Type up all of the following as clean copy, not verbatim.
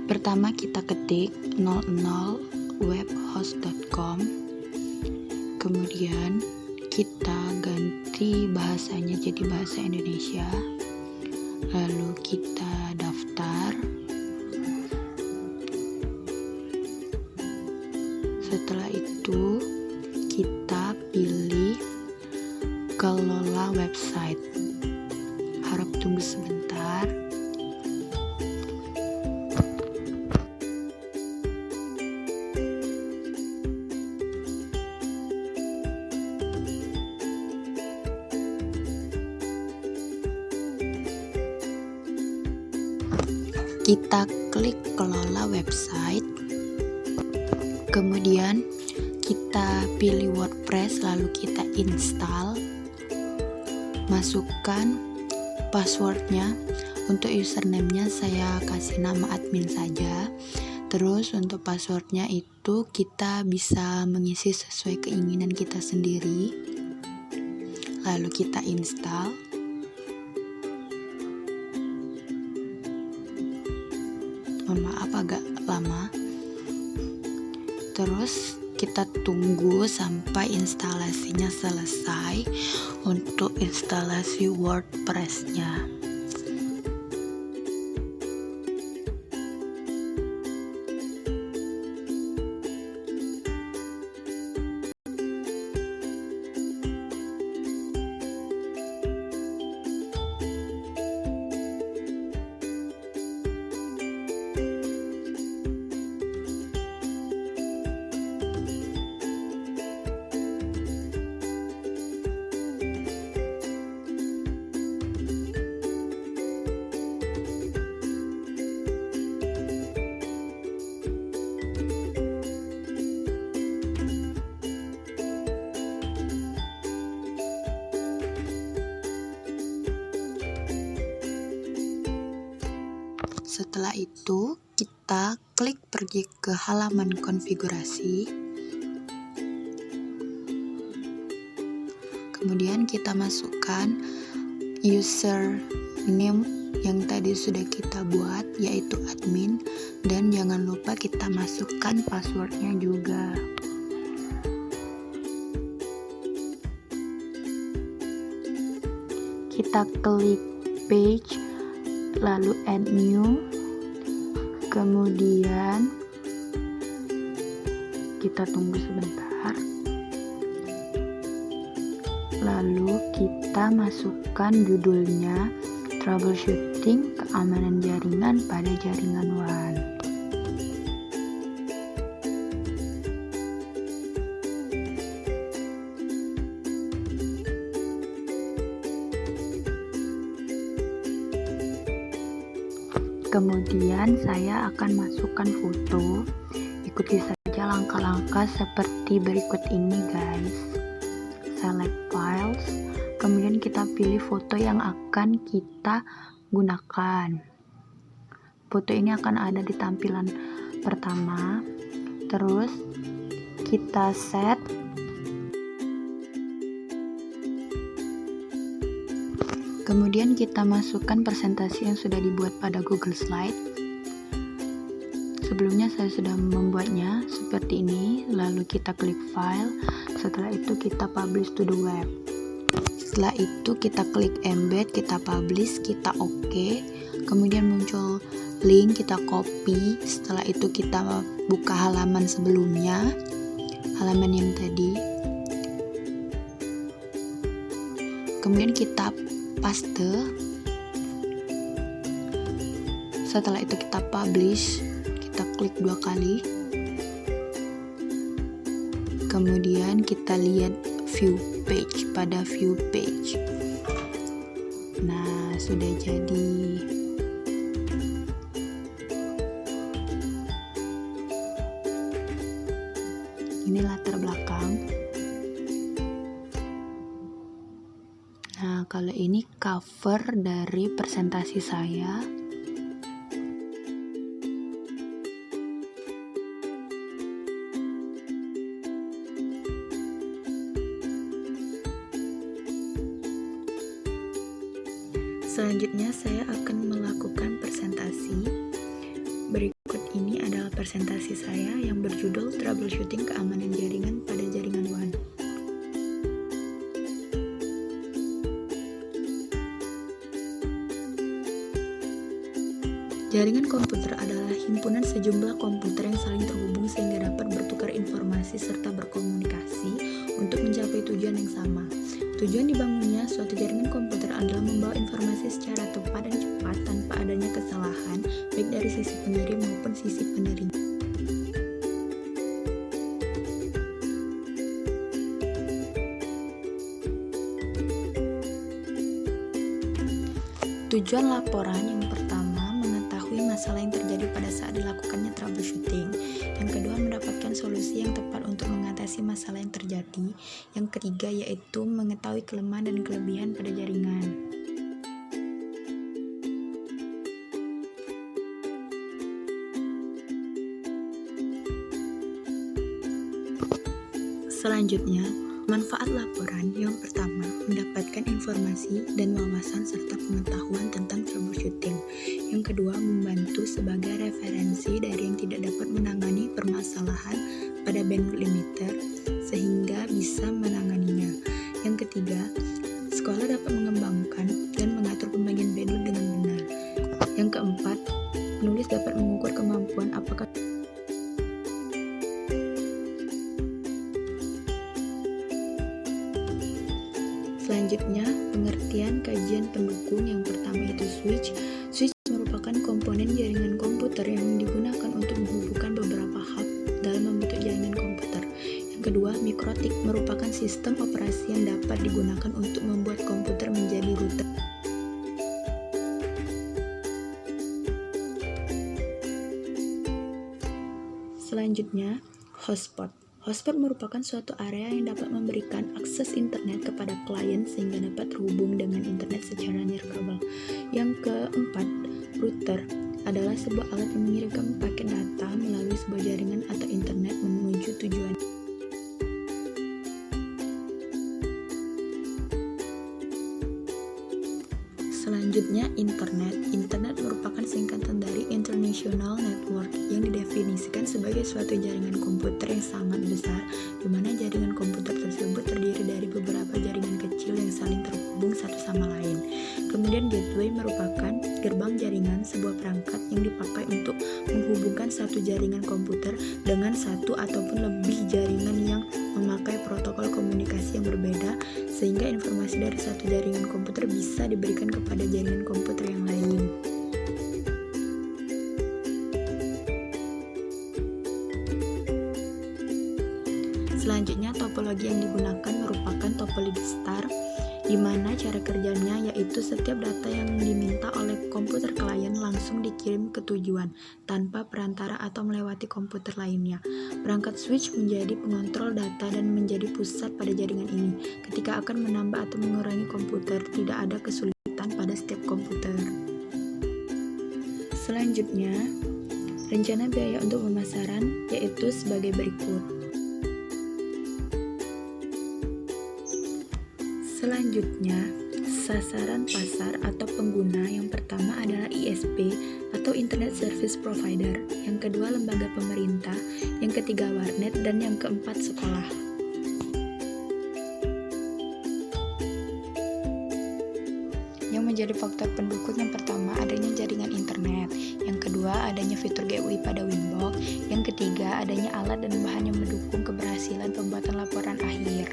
Pertama kita ketik 00webhost.com, kemudian kita ganti bahasanya jadi bahasa Indonesia, lalu kita daftar. Setelah itu kita pilih kelola website. Harap tunggu sebentar. Kita klik kelola website, kemudian kita pilih WordPress, lalu kita install. Masukkan passwordnya. Untuk username-nya saya kasih nama admin saja. Terus untuk passwordnya itu kita bisa mengisi sesuai keinginan kita sendiri. Lalu kita install. Mohon maaf agak lama. Terus kita tunggu sampai instalasinya selesai untuk instalasi WordPress-nya. Setelah itu kita klik pergi ke halaman konfigurasi. Kemudian kita masukkan username yang tadi sudah kita buat, yaitu admin, dan jangan lupa kita masukkan passwordnya juga. Kita klik page, lalu add new, kemudian kita tunggu sebentar, lalu kita masukkan judulnya troubleshooting keamanan jaringan pada jaringan WAN. Kemudian saya akan masukkan foto. Ikuti saja langkah-langkah seperti berikut ini guys. Select files, kemudian kita pilih foto yang akan kita gunakan. Foto ini akan ada di tampilan pertama. Terus kita set. Kemudian kita masukkan presentasi yang sudah dibuat pada Google Slide. Sebelumnya saya sudah membuatnya seperti ini, lalu kita klik file. Setelah itu kita publish to the web. Setelah itu kita klik embed, kita publish, kita OK. Kemudian muncul link, kita copy. Setelah itu kita buka halaman sebelumnya, halaman yang tadi. Kemudian kita paste. Setelah itu kita publish, kita klik 2 kali. Kemudian kita lihat view page, pada view page. Nah, sudah jadi. Ini latar belakang. Nah, kalau ini cover dari presentasi saya. Selanjutnya saya akan melakukan presentasi. Berikut ini adalah presentasi saya yang berjudul Troubleshooting Keamanan Jaringan pada Jaringan WAN. Jaringan komputer adalah himpunan sejumlah komputer yang saling terhubung sehingga dapat bertukar informasi serta berkomunikasi untuk mencapai tujuan yang sama. Tujuan dibangunnya suatu jaringan komputer adalah membawa informasi secara tepat dan cepat tanpa adanya kesalahan, baik dari sisi pengirim maupun sisi penerima. Tujuan laporan yang pertama, mengetahui masalah yang terjadi pada saat dilakukannya troubleshooting. Yang kedua, mendapatkan solusi yang tepat untuk mengatasi masalah yang terjadi. Yang ketiga, yaitu mengetahui kelemahan dan kelebihan pada jaringan. Selanjutnya, manfaat laporan yang pertama, mendapatkan informasi dan wawasan serta pengetahuan tentang troubleshooting. Yang kedua, membantu sebagai referensi dari yang tidak dapat menangani permasalahan pada bandwidth limiter sehingga bisa menanganinya. Yang ketiga, sekolah dapat mengembangkan dan mengatur pembagian bandwidth dengan benar. Yang keempat, penulis dapat mengukur kemampuan apakah Selanjutnya, pengertian kajian pendukung yang pertama yaitu switch. Switch merupakan komponen jaringan komputer yang digunakan untuk menghubungkan beberapa hub dalam membentuk jaringan komputer. Yang kedua, mikrotik merupakan sistem operasi yang dapat digunakan untuk membuat komputer menjadi router. Selanjutnya, hotspot. Hotspot merupakan suatu area yang dapat memberikan akses internet kepada klien sehingga dapat terhubung dengan internet secara nirkabel. Yang keempat, router adalah sebuah alat yang mengirimkan paket data melalui sebuah jaringan atau internet menuju tujuan. Selanjutnya, internet. Internet merupakan singkatan dari International Network yang didefinisikan sebagai suatu jaringan komputer yang sangat besar, di mana jaringan komputer tersebut terdiri dari beberapa jaringan kecil yang saling terhubung satu sama lain. Kemudian, gateway merupakan gerbang jaringan, sebuah perangkat yang dipakai untuk menghubungkan satu jaringan komputer dengan satu ataupun lebih jaringan yang memakai protokol komunikasi yang berbeda, sehingga informasi dari satu jaringan komputer bisa diberikan kepada jaringan komputer yang lain. Selanjutnya, topologi yang digunakan merupakan topologi star, di mana cara kerjanya yaitu setiap data yang diminta oleh komputer klien langsung dikirim ke tujuan tanpa perantara atau melewati komputer lainnya. Perangkat switch menjadi pengontrol data dan menjadi pusat pada jaringan ini. Ketika akan menambah atau mengurangi komputer, tidak ada kesulitan pada setiap komputer. Selanjutnya, rencana biaya untuk pemasaran yaitu sebagai berikut. Selanjutnya, sasaran pasar atau pengguna yang pertama adalah ISP atau Internet Service Provider, yang kedua lembaga pemerintah, yang ketiga warnet, dan yang keempat sekolah. Yang menjadi faktor pendukung yang pertama adanya jaringan internet, yang kedua adanya fitur gateway pada Winbox, yang ketiga adanya alat dan bahan yang mendukung keberhasilan pembuatan laporan akhir.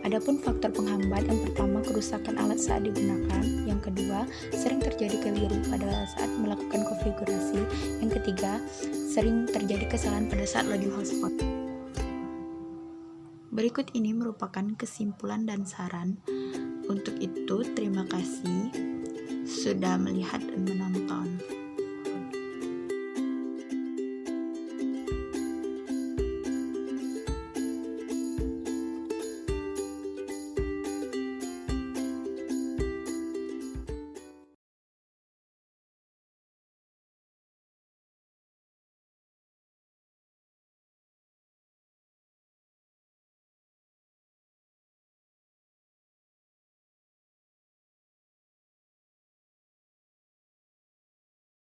Adapun faktor penghambat, yang pertama kerusakan alat saat digunakan, yang kedua sering terjadi keliru pada saat melakukan konfigurasi, yang ketiga sering terjadi kesalahan pada saat loading hotspot. Berikut ini merupakan kesimpulan dan saran. Untuk itu, terima kasih sudah melihat dan menonton.